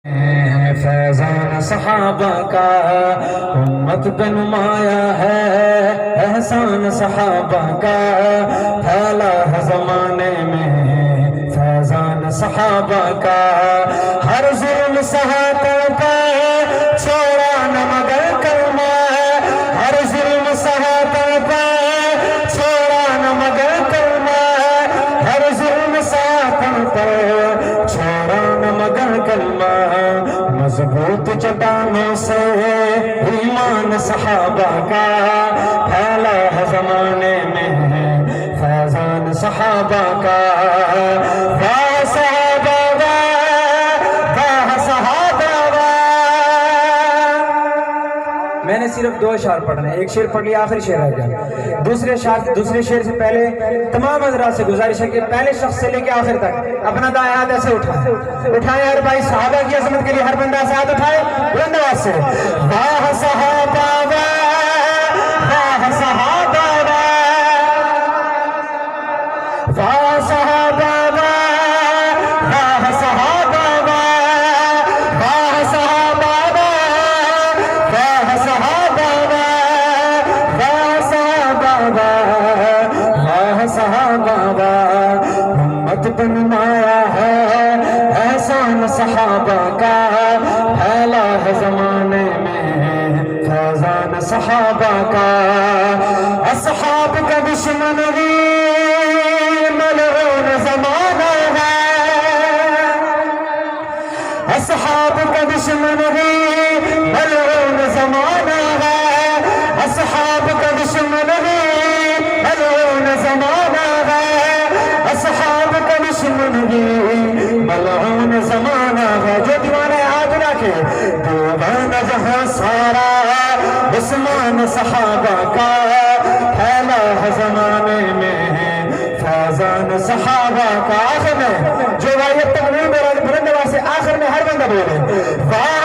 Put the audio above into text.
فیضان صحابہ کا امت پہ نمایاں ہے، احسان صحابہ کا پھیلا ہے زمانے میں فیضان صحابہ کا، ہر ظلم سہاتا پہ چھوڑا نہ مگر کلمہ، ہر ظلم سہاتا پہ چھوڑا نہ مگر کلمہ، ہر ظلم سہاتا پہ چھوڑا نہ مگر کلمہ، مضبوط چٹانوں سے ایمان صحابہ کا پھیلا ہے زمانے میں فیضان صحابہ کا، واہ صحابہ واہ صحابہ واہ۔ میں نے صرف 2 اشعار پڑھنے، ایک شعر پڑھ لیا، آخری شعر رہ گیا۔ دوسرے شعر سے پہلے تمام حضرات سے گزارش ہے کہ پہلے شخص سے لے کے آخر تک اپنا دائیں ہاتھ ایسے اٹھائیں ہر بھائی صحابہ کی عظمت کے لیے ہر بندہ ایسے ہاتھ اٹھائے بلند آواز سے، واہ صحابہ واہ صحابہ واہ صحابہ واہ صحابہ واہ صحابہ واہ صحابہ واہ صحابہ واہ صحابہ، امت پہ نمایاں ہے احسان صحابہ کا، پھیلا ہے زمانے میں فیضان صحابہ کا، اصحاب کا دشمن بھی ملعون زمانہ ہے، اصحاب کا دشمن بھی ملعون زمانہ ہے، اصحاب کا دشمن بھی ملعون زمانہ ہے، اصحاب کا دشمن بھی ملعون زمانہ ہے، جو دیوانہ ہاتھ اٹھا کے دیوانہ جہاں سارا عثمان صحابہ کا، پھیلا ہے زمانے میں فیضان صحابہ کا۔ آخر میں جو بھائی تکبیر بلند آواز سے آخر میں ہر بندہ بولے، واہ